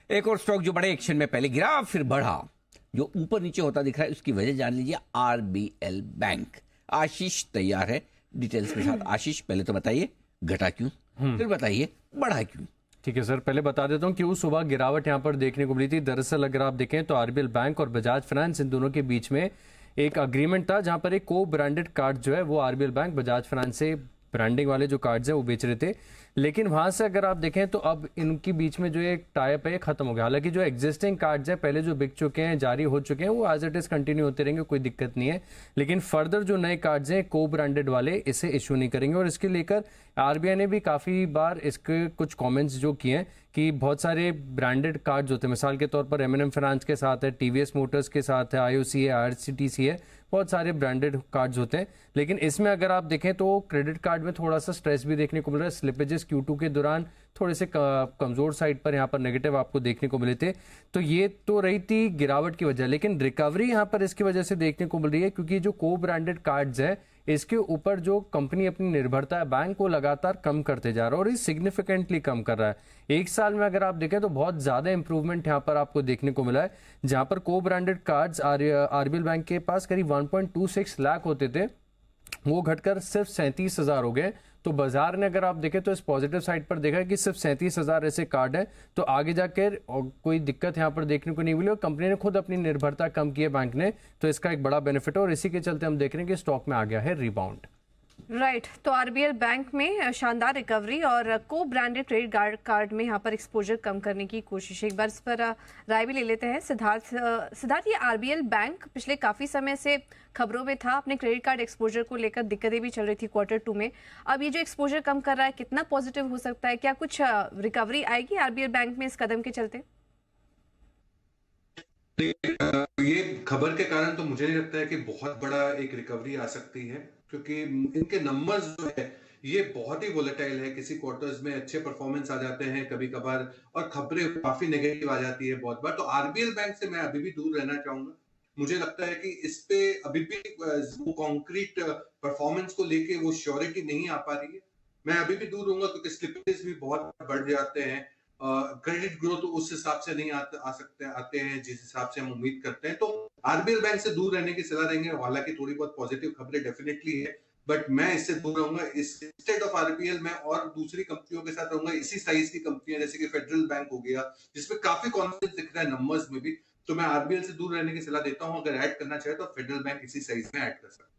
एक और स्टॉक जो बड़े एक्शन में पहले गिरा फिर बढ़ा, जो ऊपर नीचे होता दिख रहा है, उसकी वजह जान लीजिए। RBL bank. आशीष तैयार है डिटेल्स के साथ। आशीष, पहले तो बताइए घटा क्यों, फिर बताइए बढ़ा क्यों। ठीक है सर, पहले बता देता हूँ कि उस सुबह गिरावट यहाँ पर देखने को मिली थी। दरअसल अगर आप देखें तो आरबीएल बैंक और बजाज फाइनेंस, इन दोनों के बीच में एक अग्रीमेंट था जहां पर एक को ब्रांडेड कार्ड जो है वो आरबीएल बैंक बजाज फाइनेंस से ब्रांडिंग वाले जो कार्ड्स हैं वो बेच रहे थे। लेकिन वहां से अगर आप देखें तो अब इनके बीच में जो एक टाइप है खत्म हो गया। हालांकि जो एग्जिस्टिंग कार्ड्स हैं पहले जो बिक चुके हैं, जारी हो चुके हैं, वो एज इट इज कंटिन्यू होते रहेंगे, कोई दिक्कत नहीं है। लेकिन फर्दर जो नए कार्ड्स हैं को ब्रांडेड वाले, इसे इशू नहीं करेंगे। और इसके लेकर आरबीआई ने भी काफी बार इसके कुछ कमेंट्स जो किए हैं कि बहुत सारे ब्रांडेड कार्ड्स होते हैं, मिसाल के तौर पर एमएनएम फाइनेंस के साथ है, टीवीएस मोटर्स के साथ है, आईओसी है, आईआरसीटीसी है, बहुत सारे ब्रांडेड कार्ड्स होते हैं। लेकिन इसमें अगर आप देखें तो क्रेडिट कार्ड में थोड़ा सा स्ट्रेस भी देखने को मिल रहा है। स्लिपेजेस Q2 के दौरान थोड़े से कमजोर साइड पर यहाँ पर नेगेटिव आपको देखने को मिले थे। तो ये तो रही थी गिरावट की वजह, लेकिन रिकवरी यहाँ पर इसकी वजह से देखने को मिल रही है क्योंकि जो को ब्रांडेड कार्ड्स है इसके ऊपर जो कंपनी अपनी निर्भरता है बैंक को लगातार कम करते जा रहा है और ये सिग्निफिकेंटली कम कर रहा है। एक साल में अगर आप देखें तो बहुत ज्यादा इंप्रूवमेंट यहाँ पर आपको देखने को मिला है, जहां पर को ब्रांडेड कार्ड्स आरबीएल बैंक के पास करीब 1.26 लाख होते थे, वो घटकर सिर्फ 37,000 हो गए। तो बाजार ने अगर आप देखें तो इस पॉजिटिव साइड पर देखा कि सिर्फ 37,000 ऐसे कार्ड है, तो आगे जाकर कोई दिक्कत यहाँ पर देखने को नहीं मिली और कंपनी ने खुद अपनी निर्भरता कम की है बैंक ने, तो इसका एक बड़ा बेनिफिट है और इसी के चलते हम देख रहे हैं कि स्टॉक में आ गया है रिबाउंड। राइट तो आरबीएल बैंक में शानदार रिकवरी और को ब्रांडेड क्रेडिट कार्ड में यहाँ पर एक्सपोजर कम करने की कोशिश है। एक बार इस पर राय भी ले लेते हैं सिद्धार्थ, ये आरबीएल बैंक पिछले काफी समय से खबरों में था, अपने क्रेडिट कार्ड एक्सपोजर को लेकर दिक्कतें भी चल रही थी Q2 में। अब ये जो एक्सपोजर कम कर रहा है कितना पॉजिटिव हो सकता है? क्या कुछ रिकवरी आएगी आरबीएल बैंक में इस कदम के चलते? ये खबर के कारण तो मुझे नहीं लगता है कि बहुत बड़ा एक रिकवरी आ सकती है, क्योंकि इनके नंबर्स जो है ये बहुत ही वोलेटाइल है। किसी क्वार्टर्स में अच्छे परफॉर्मेंस आ जाते हैं कभी कभार, और खबरें काफी नेगेटिव आ जाती है बहुत बार। तो आरबीएल बैंक से मैं अभी भी दूर रहना चाहूंगा। मुझे लगता है कि इस पे अभी भी वो कॉन्क्रीट परफॉर्मेंस को लेके वो श्योरिटी नहीं आ पा रही है। मैं अभी भी दूर रहूंगा क्योंकि स्लिपेज भी बहुत बढ़ जाते हैं। क्रेडिट ग्रोथ उस हिसाब से नहीं आते हैं जिस हिसाब से हम उम्मीद करते हैं। तो आरबीएल बैंक से दूर रहने की सलाह देंगे। हालांकि थोड़ी बहुत पॉजिटिव खबरें डेफिनेटली है, बट मैं इससे दूर रहूंगा। इंस्टेड ऑफ आरबीएल मैं और दूसरी कंपनियों के साथ रहूंगा, इसी साइज की कंपनियां जैसे कि फेडरल बैंक हो गया, जिसमें काफी कॉन्फिडेंस दिख रहा है नंबर्स में भी। तो मैं आरबीएल से दूर रहने की सलाह देता हूं। अगर ऐड करना चाहे तो फेडरल बैंक इसी साइज में ऐड कर सकता है।